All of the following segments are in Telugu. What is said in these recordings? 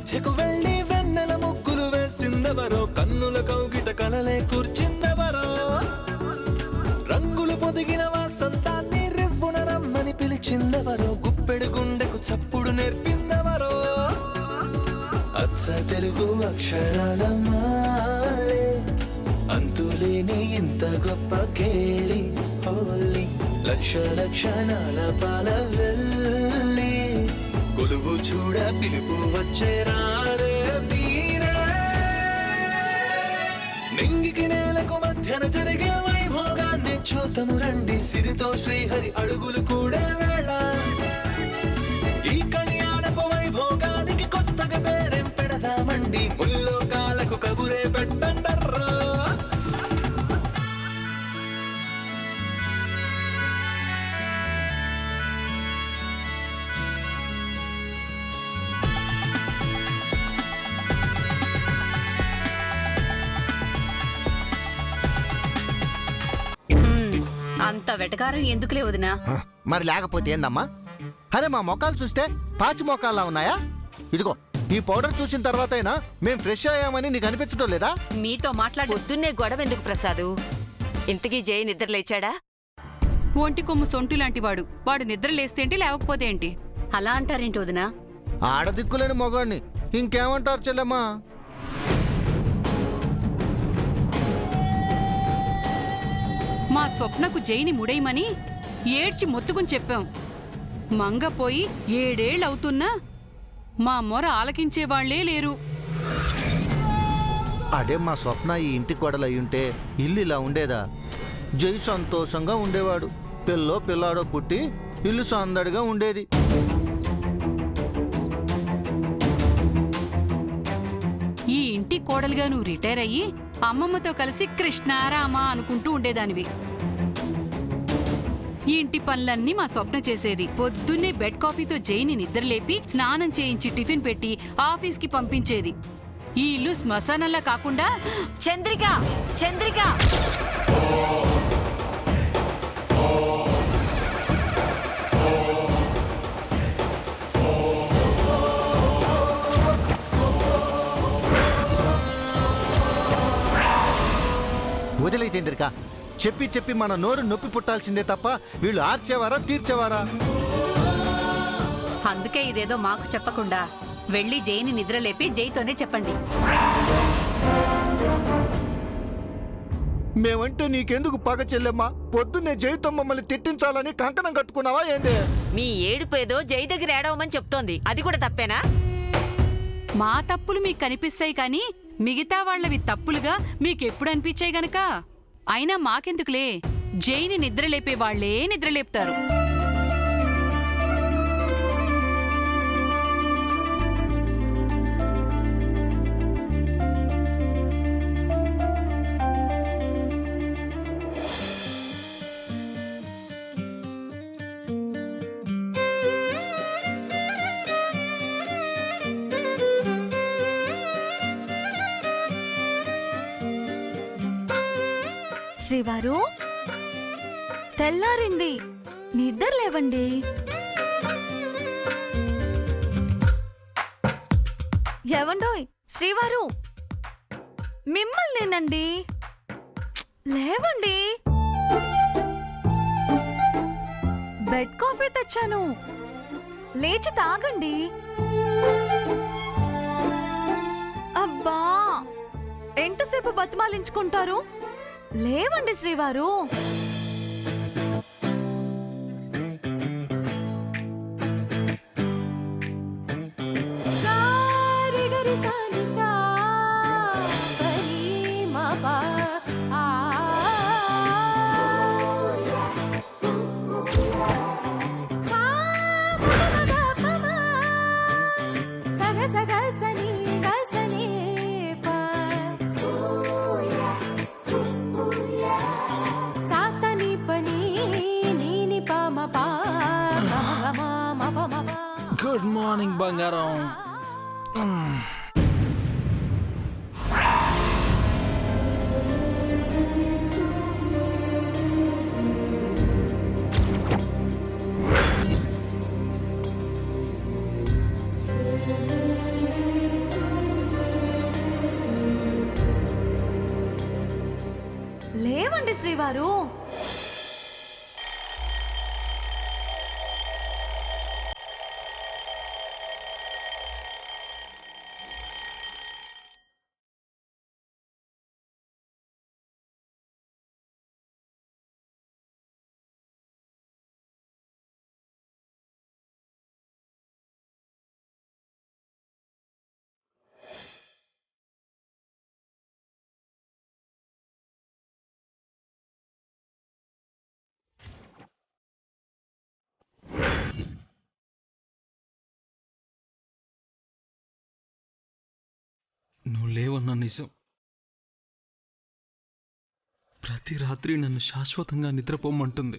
మధ్యకు వెళ్ళి వెన్నెల ముగ్గులు వేసిందెవరో, కన్నుల కౌగిట కలలే కూర్చిందెవరో, రంగులు పొదిగిన వాసంతాన్ని రివ్వున రమ్మని పిలిచిందెవరో, గుప్పెడు గుండెకు చప్పుడు నేర్పిందెవరో, అచ్చ తెలుగు అక్షరాల మాలే, అంతులేని ఇంత గొప్ప కేళి హోలీ, లక్ష లక్షణాల పాల వెళ్ళి, కొలువు చూడ పిలుపు వచ్చేరారే మీరే, నింగికి నేలకు మధ్యన జరిగే వైభోగాన్ని చూతము రండి, సిరితో శ్రీహరి అడుగులు కూడే వేళ, ఈ కళ్యాణపు వైభోగానికి కొత్తగా పేరేం పెడదామండి, ముల్లోకాలకు కబురే పెట్టండర్రా. అంత వెటకారం ఎందుకులే వదినా? మరి లేకపోతే ఏందమ్మా? అరే మా మొక్కలు చూస్తే పాచి మొక్కల్లా ఉన్నాయా? ఇదిగో ఈ పౌడర్ చూసిన తర్వాత అయినా మేం ఫ్రెష్ అయ్యామని నీకు అనిపించడం లేదా? మీతో పొద్దున్నే గొడవ ఎందుకు ప్రసాదు? ఇంతకీ జై నిద్ర లేచాడా? ఒంటి కొమ్ము సొంటి లాంటివాడు. వాడు నిద్ర లేస్తేంటి లేవకపోతే ఏంటి? అలా అంటారేంటి వదినా? ఆడదిక్కులేని మొగాడిని ఇంకేమంటారు చెల్లెమ్మా? మా స్వప్నకు జైని ముడేయమని ఏడ్చి మొత్తుకుని చెప్పాం. మంగపోయి 7 ఏళ్ళవుతున్నా మా మొర ఆలకించేవాళ్లే లేరు. అదే మా స్వప్న ఈ ఇంటి కొడలయ్యుంటే ఇల్లు ఇలా ఉండేదా? జై సంతోషంగా ఉండేవాడు. పిల్లాడో పుట్టి ఇల్లు సందడిగా ఉండేది. ఈ ఇంటి కోడలుగా నువ్వు రిటైర్ అయ్యి అమ్మమ్మతో కలిసి కృష్ణారామ అనుకుంటూ ఉండేదానివి. ఈ ఇంటి పనులన్నీ మా స్వప్న చేసేది. పొద్దున్నే బెడ్ కాఫీతో జైని నిద్రలేపి స్నానం చేయించి టిఫిన్ పెట్టి ఆఫీస్కి పంపించేది. ఈ ఇల్లు శ్మశానంలా కాకుండా చంద్రిక చంద్రిక వదిలే చంద్రిక. చెప్పి చెప్పి మన నోరు నొప్పి పుట్టాల్సిందే తప్ప వీళ్ళు ఆర్చేవారా తీర్చేవారా? అందుకే ఇదేదో మాకు చెప్పకుండా వెళ్ళి జైని నిద్రలేపి జైతోనే చెప్పండి. మేమంటే నీకెందుకు పగ చెల్లెమ్మా? పొద్దున్నే జైతో మమ్మల్ని తిట్టించాలని కంకణం కట్టుకున్నావా ఏందే? మీ ఏడుపేదో జై దగ్గర ఏడవమని చెప్తోంది. అది కూడా తప్పేనా? మా తప్పులు మీకు కనిపిస్తాయి కానీ మిగతా వాళ్ళవి తప్పులుగా మీకెప్పుడు అనిపించాయి గనక. అయినా మాకెందుకులే, జైని నిద్రలేపే వాళ్లే నిద్రలేపుతారు. శ్రీవారు తెల్లారింది, నిద్ర లేవండి. ఎవండోయ్ శ్రీవారు, మిమ్మల్నేనండి. లేవండి, బెడ్ కాఫీ తెచ్చాను, లేచి తాగండి. అబ్బా ఎంతసేపు బతిమాలించుకుంటారు? లేవండి శ్రీవారు. గుడ్ మార్నింగ్ బంగారం. లేవండి శ్రీవారు. నువ్వు లేవన్న నిజం ప్రతి రాత్రి నన్ను శాశ్వతంగా నిద్రపోమంటుంది.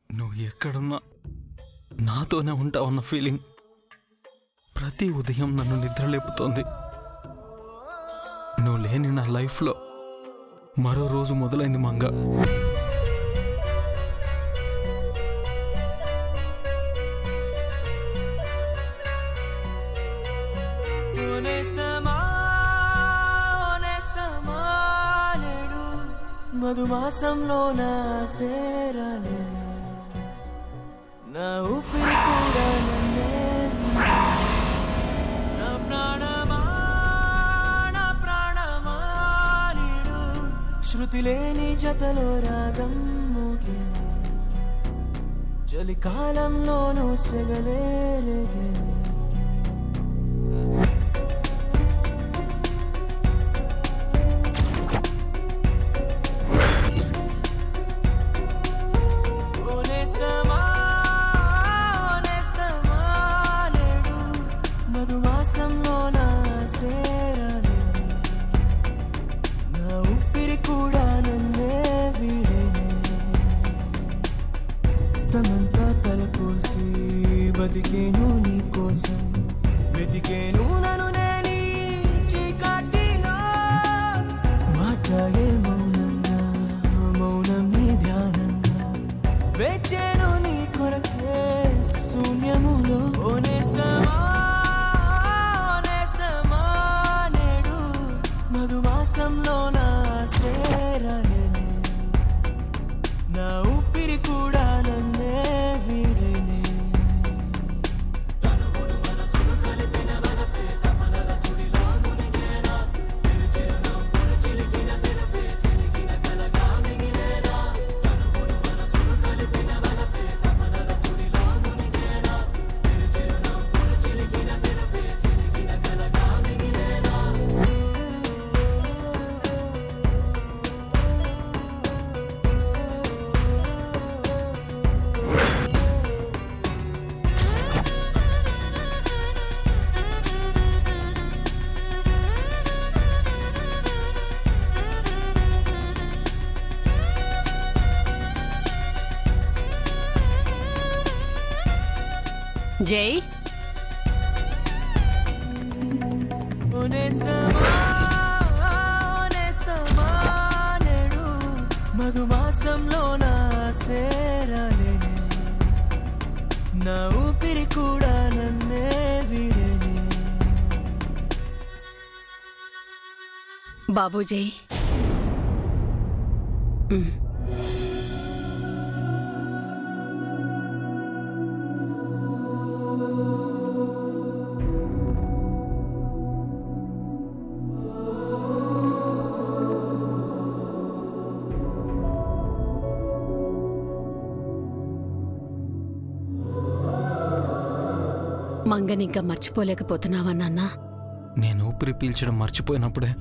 నువ్వు ఎక్కడున్నా నాతోనే ఉంటావన్న ఫీలింగ్ ప్రతి ఉదయం నన్ను నిద్రలేపుతోంది. నువ్వు లేని నా లైఫ్లో మరో రోజు మొదలైంది మంగ. మధుమాసంలో నా సేరాలే నా ఊపిరి కూడా నన్నే నా ప్రాణమా నీడు శృతి లేని జతలో రాగం మోగినే చలికాలంలోనూ సెగలే రేగినే బతికేను నీ కోసం వెతికేను నన్ను నేనీ చీకటిలో మాట్లాడే మౌనంగా మౌనం నీ ధ్యానంగా వేచేను నీ కొరకే శూన్యములో ఓనేస్తమా నేడు మధుమాసంలో నా సేరాలే నా ఊపిరి కూడా నన్నే వీడేనే జై, మధుమాసంలో నా సేరాలే నా ఊపిరి కూడా నన్నే వీడేనే బాబు జై. మంగనింకా మర్చిపోలేకపోతున్నావా నాన్న? నేను ఊపిరి పీల్చడం మర్చిపోయినప్పుడే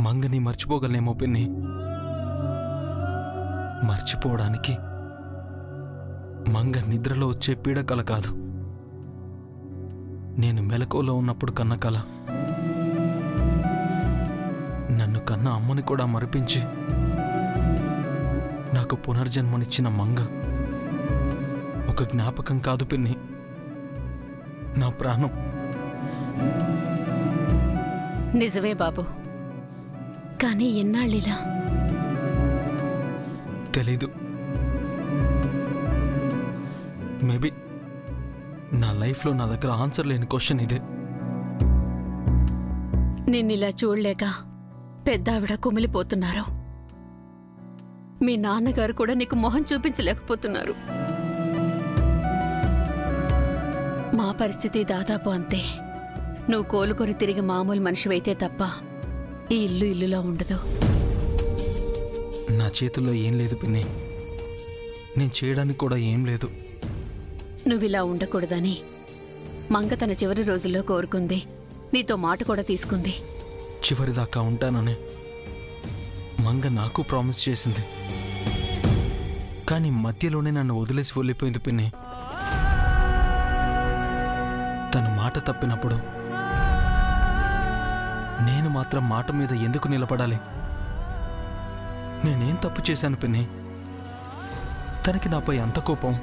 మంగని మర్చిపోగలనేమో పిన్ని. మర్చిపోవడానికి మంగ నిద్రలో వచ్చే పీడకల కాదు, నేను మెలకువలో ఉన్నప్పుడు కన్న కల. నన్ను కన్న అమ్మని కూడా మరిపించి నాకు పునర్జన్మనిచ్చిన మంగ ఒక జ్ఞాపకం కాదు పిన్ని, నా ప్రాణం. నిజమే బాబు, కానీ ఎన్నాళ్ళిలా? తెలీదు. మేబీ నా లైఫ్లో నా దగ్గర ఆన్సర్ లేని క్వశ్చన్ ఇదే. నిన్నిలా చూడలేక పెద్దావిడ కుమిలిపోతున్నారు. మీ నాన్నగారు కూడా నీకు మొహం చూపించలేకపోతున్నారు. మా పరిస్థితి దాదాపు అంతే. నువ్వు కోలుకొని తిరిగి మామూలు మనిషివైతే తప్ప ఈ ఇల్లు ఇల్లులా ఉండదు. నా చేతుల్లో ఏం లేదు పిన్ని. నేను చేయడానికి కూడా ఏం లేదు. నువ్విలా ఉండకూడదని మంగ తన చివరి రోజుల్లో కోరుకుంది. నీతో మాట కూడా తీసుకుంది. చివరిదాకా ఉంటానని మంగ నాకు ప్రామిస్ చేసింది. కానీ మధ్యలోనే నన్ను వదిలేసి వెళ్ళిపోయింది పిన్ని. తను మాట తప్పినప్పుడు నేను మాత్రం మాట మీద ఎందుకు నిలబడాలి? నేనేం తప్పు చేశాను పిన్ని? తనకి నాపై అంత కోపం?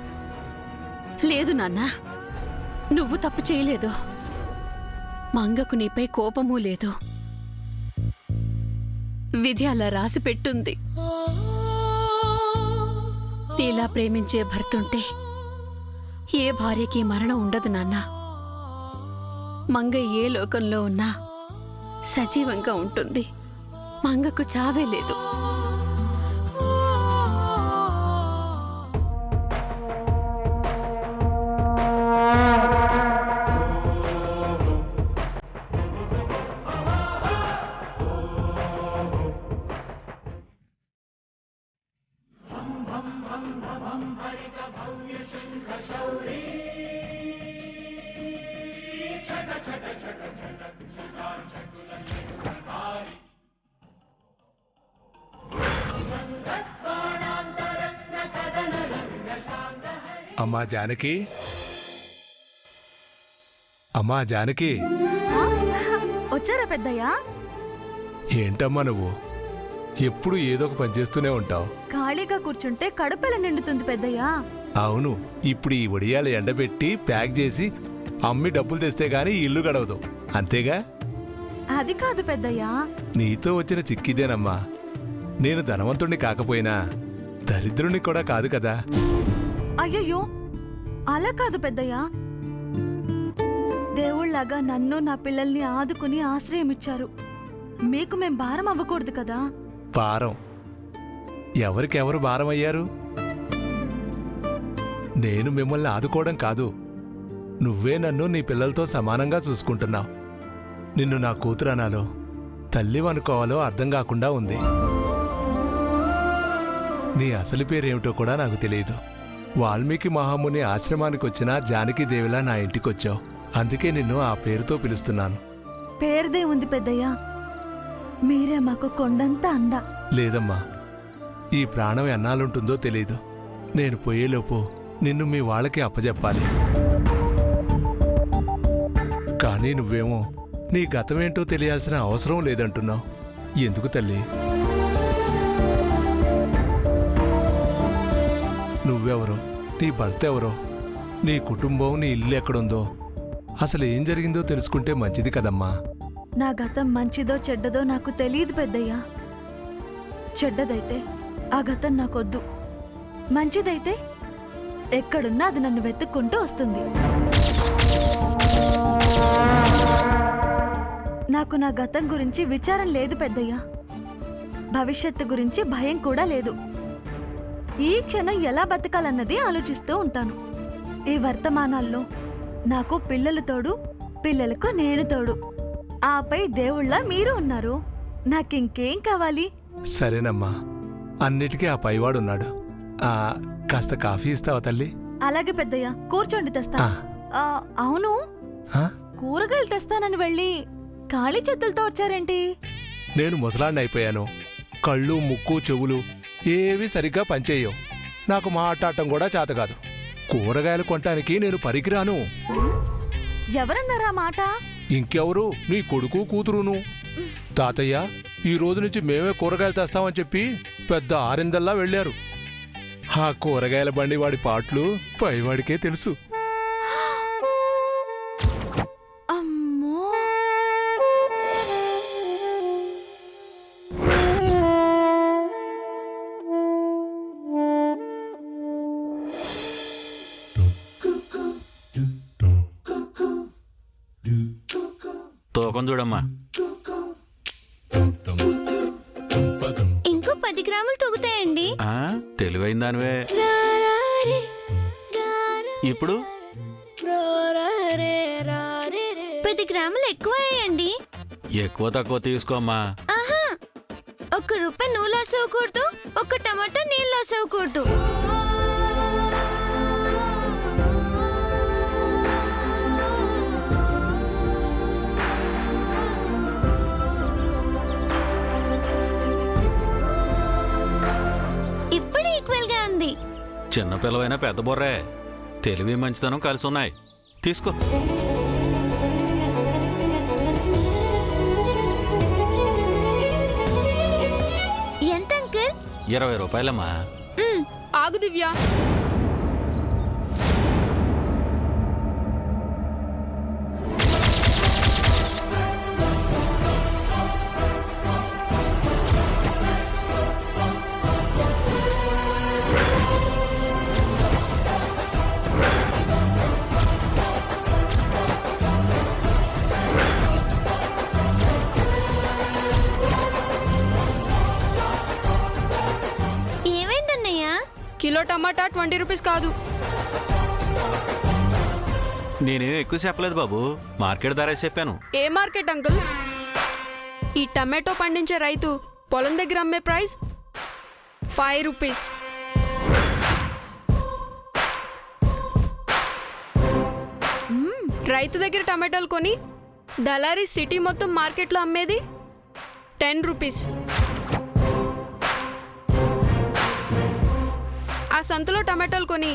లేదు నాన్నా, నువ్వు తప్పు చేయలేదు. మంగకు నీపై కోపమూ లేదు. విధి అలా రాసి పెట్టుంది. నీలా ప్రేమించే భర్తుంటే ఏ భార్యకి మరణం ఉండదు నాన్నా. మంగ ఏ లోకంలో ఉన్నా సజీవంగా ఉంటుంది. మంగకు చావే లేదు. అమ్మా జానకి, అమ్మా జానకి, వచ్చారా పెద్దయ్యా? ఏంటమ్మా నువ్వు ఎప్పుడు ఏదో ఒక పని చేస్తూనే ఉంటావు. ఖాళీగా కూర్చుంటే కడుపెల నిండుతుంది పెద్దయ్యా. అవును, ఇప్పుడు ఈ వడియాలు ఎండబెట్టి ప్యాక్ చేసి అమ్మి డబ్బులు తెస్తే గానీ ఈ ఇల్లు గడవదు, అంతేగా? అది కాదు పెద్దయ్యా. నీతో వచ్చిన చిక్కిదేనమ్మా. నేను ధనవంతుణ్ణి కాకపోయినా దరిద్రుణ్ణి కూడా కాదు కదా. అయ్యయ్యో, అలా కాదు పెద్దయ్యా. దేవుళ్లాగా నన్ను నా పిల్లల్ని ఆదుకుని ఆశ్రయమిచ్చారు. మీకు మేం భారం అవ్వకూడదు కదా. భారం? ఎవరికెవరు భారం అయ్యారు? నేను మిమ్మల్ని ఆదుకోవడం కాదు, నువ్వే నన్ను నీ పిల్లలతో సమానంగా చూసుకుంటున్నావు. నిన్ను నా కూతురు అనాలో తల్లివనుకోవాలో అర్థం కాకుండా ఉంది. నీ అసలు పేరేమిటో కూడా నాకు తెలియదు. వాల్మీకి మహాముని ఆశ్రమానికి వచ్చిన జానకీదేవిలా నా ఇంటికొచ్చావు. అందుకే నిన్ను ఆ పేరుతో పిలుస్తున్నాను. పేరుదే ఉంది పెద్దయ్యా. మీరే మాకు కొండంత అండ. లేదమ్మా, ఈ ప్రాణం ఎన్నాళ్ళుంటుందో తెలీదు. నేను పోయేలోపు నిన్ను మీ వాళ్ళకి అప్పజెప్పాలి. కానీ నువ్వేమో నీ గతమేంటో తెలియాల్సిన అవసరం లేదంటున్నావు. ఎందుకు తల్లి? నువ్వెవరో, నీ భర్త ఎవరో, నీ కుటుంబం, నీ ఇల్లు ఎక్కడుందో, అసలు ఏం జరిగిందో తెలుసుకుంటే మంచిది కదమ్మా. నా గతం మంచిదో చెడ్డదో నాకు తెలియదు పెద్దయ్యా. చెడ్డదైతే ఆ గతం నాకొద్దు. మంచిదైతే ఎక్కడున్నా అది నన్ను వెతుక్కుంటూ వస్తుంది. నాకు నా గతం గురించి విచారం లేదు పెద్దయ్యా. భవిష్యత్తు గురించి భయం కూడా లేదు. ఈ క్షణం ఎలా బతకాలన్నది ఆలోచిస్తూ ఉంటాను. ఈ వర్తమానాల్లో నాకు పిల్లలు తోడు, పిల్లలకు నేను తోడు, ఆపై దేవుళ్ళ మీరు ఉన్నారు. నాకింకేం కావాలి? సరేనమ్మా, అన్నిటికీ ఆ పైవాడున్నాడు. కాస్త కాఫీ ఇస్తావా తల్లి? అలాగే పెద్దయ్యా, కూర్చోండి తెస్తా. ఆ. అవును, ఆ? కూరగాయలు తెస్తానని వెళ్ళి ఖాళీ చేతులతో వచ్చారేంటి? నేను ముసలాన్ని అయిపోయాను. కళ్ళు, ముక్కు, చెవులు ఏవి సరిగ్గా పనిచేయవు. నాకు మాట్లాడటం కూడా చేతకాదు. కూరగాయలు కొనటానికి నేను పనికిరాను. ఎవరన్నారా మాట? ఇంకెవరు? నీ కొడుకు, కూతురును. తాతయ్య ఈ రోజు నుంచి మేమే కూరగాయలు తెస్తామని చెప్పి పెద్ద ఆరిందల్లా వెళ్ళారు. ఆ కూరగాయల బండి వాడి పాటలు పైవాడికే తెలుసు. అమ్మో, తోకం చూడమ్మా. ఇంకో 10 గ్రాములు తగ్గుతాయండి. తెలివైన దానివే. ఇప్పుడు 10 గ్రాములు ఎక్కువ అయ్యండి. ఎక్కువ తక్కువ తీసుకోమ్మా. ఆహా, 1 రూపాయి నువ్వు లాస్ అవ్వకూడదు, 1 టమాటా నేను లాస్ అవ్వకూడదు. ఇప్పుడు ఈక్వల్ గా ఉంది. చిన్న పిల్లవైనా పెద్ద బొర్రే. తెలివి మంచితనం కలిసి ఉన్నాయి. తీసుకో. ఎంత అంకుల్? 20 రూపాయలమ్మా. ఆగు దివ్య. ఏమైందన్నయ్య? కిలో టమాటా 20 రూపీస్ కాదు. నేనేం ఎక్కువ చెప్పలేదు బాబు, మార్కెట్ ధర చెప్పాను. ఏ మార్కెట్ అంకుల్? ఈ టమాటో పండించే రైతు పొలం దగ్గర అమ్మే ప్రైస్ 5 రూపీస్. రైతు దగ్గర టమాటోలు కొని దళారీ సిటీ మొత్తం మార్కెట్లో అమ్మేది 10 రూపీస్. ఆ సంతలో టమాటోలు కొని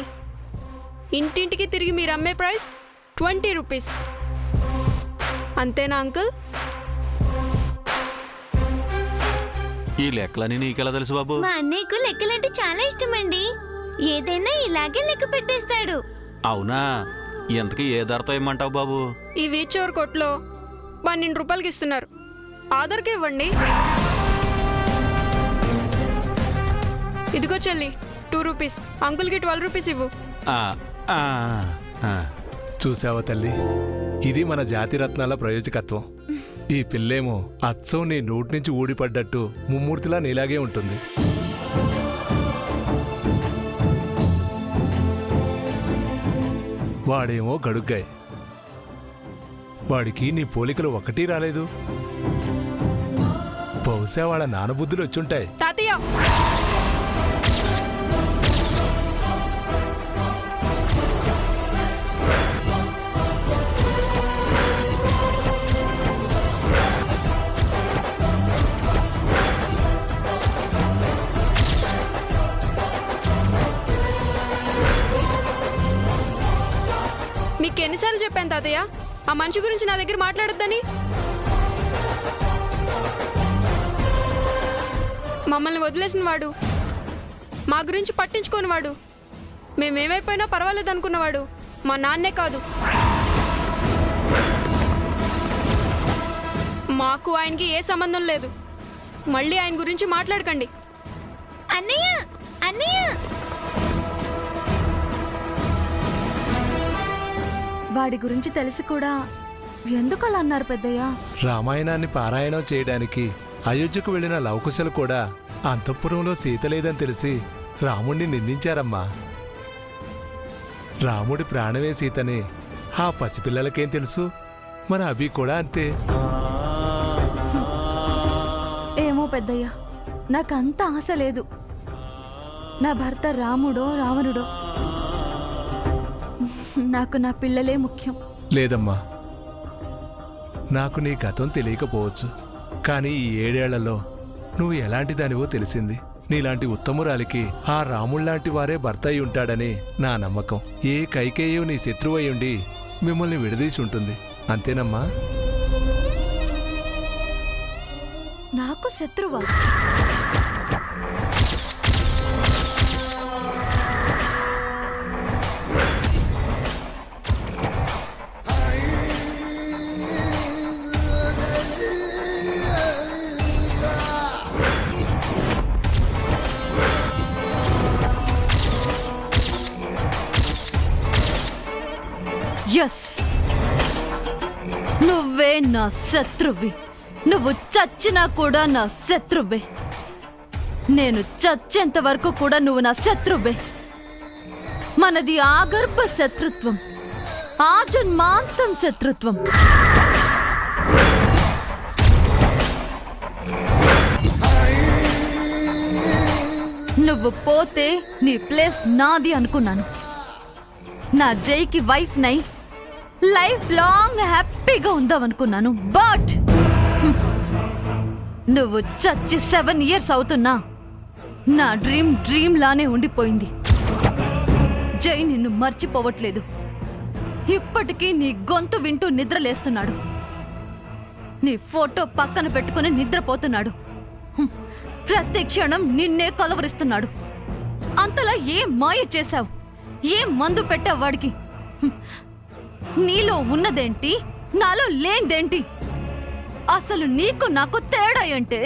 ఇంటింటికి తిరిగి మీరు అమ్మే ప్రైస్ 20 రూపీస్. అంతేనా అంకుల్? ఈ లెక్కలని నీకెలా తెలుసు బాబు? మా అన్నయ్యకు లెక్కలంటే చాలా ఇష్టమండి. ఏదైనా ఇలాగే లెక్క పెట్టేస్తాడు. అవునా? ఎంతకి ఏ ధరతో ఇమ్మంటావు బాబు? ఈ వీచోర్ కొట్లో 12 రూపాయలకి ఇస్తున్నారు. ఆధార్కి ఇవ్వండి. ఇదిగో చెల్లి 2 రూపీస్. అంకుల్కి 12 రూపీస్ ఇవ్వు. చూసావా తల్లి, ఇది మన జాతి రత్నాల ప్రయోజకత్వం. ఈ పిల్లేమో అచ్చం నీ నోటి నుంచి ఊడిపడ్డట్టు ముమ్మూర్తిలా నీలాగే ఉంటుంది. వాడేమో గడుగ్గాయ్. వాడికి నీ పోలికలు ఒక్కటీ రాలేదు. బహుశా వాళ్ళ నానబుద్ధులు వచ్చుంటాయి. తాతయ్య, నీకెన్నిసార్లు చెప్పాను తాతయ్య ఆ మనిషి గురించి నా దగ్గర మాట్లాడొద్దని? మమ్మల్ని వదిలేసిన వాడు, మా గురించి పట్టించుకోని వాడు, మేమేమైపోయినా పర్వాలేదు అనుకున్నవాడు మా నాన్నే కాదు. మాకు ఆయనకి ఏ సంబంధం లేదు. మళ్ళీ ఆయన గురించి మాట్లాడకండి. అన్నయ్య, అన్నయ్య, వాడి గురించి తెలిసి కూడా ఎందుకు అలా అన్నారు పెద్దయ్య? రామాయణాన్ని పారాయణం చేయడానికి అయోధ్యకు వెళ్లిన లవకుశలు కూడా అంతఃపురంలో సీత లేదని తెలిసి రాముణ్ణి నిందించారమ్మా. రాముడి ప్రాణమే సీతని ఆ పసిపిల్లలకేం తెలుసు? మన అభి కూడా అంతే. ఏమో పెద్దయ్య, నాకంత ఆశ లేదు. నా భర్త రాముడో రావణుడో, నాకు నా పిల్లలే ముఖ్యం. లేదమ్మా, నాకు నీ గతం తెలియకపోవచ్చు, కానీ ఈ 7 ఏళ్లలో నువ్వు ఎలాంటి దానివో తెలిసింది. నీలాంటి ఉత్తమురాలికి ఆ రాముళ్లాంటి వారే భర్త అయి ఉంటాడని నా నమ్మకం. ఏ కైకేయో నీ శత్రువు అయ్యుండి మిమ్మల్ని విడదీసి ఉంటుంది. అంతేనమ్మా? నాకు శత్రువా? ఎస్, నువ్వే నా శత్రువి. నువ్వు చచ్చినా కూడా నా శత్రువే. నేను చచ్చేంత వరకు కూడా నువ్వు నా శత్రువే. మనది ఆగర్భ శత్రుత్వం, ఆజన్మాంతం శత్రుత్వం. నువ్వు పోతే నీ ప్లేస్ నాది అనుకున్నాను. నా జైకి వైఫ్ నై లైఫ్ లాంగ్ హ్యాపీగా ఉందామనుకున్నాను. బట్ నువ్వు చచ్చి 7 years అవుతున్నా నా డ్రీమ్ లానే ఉండిపోయింది. జై నిన్ను మర్చిపోవట్లేదు. ఇప్పటికీ నీ గొంతు వింటూ నిద్రలేస్తున్నాడు. నీ ఫోటో పక్కన పెట్టుకుని నిద్రపోతున్నాడు. ప్రతి క్షణం నిన్నే కలవరిస్తున్నాడు. అంతలా ఏం మాయ చేశావు? ఏం మందు పెట్టావు వాడికి? నీలో ఉన్నదేంటి, నాలో లేనిదేంటి? అసలు నీకు నాకు తేడా ఏంటే?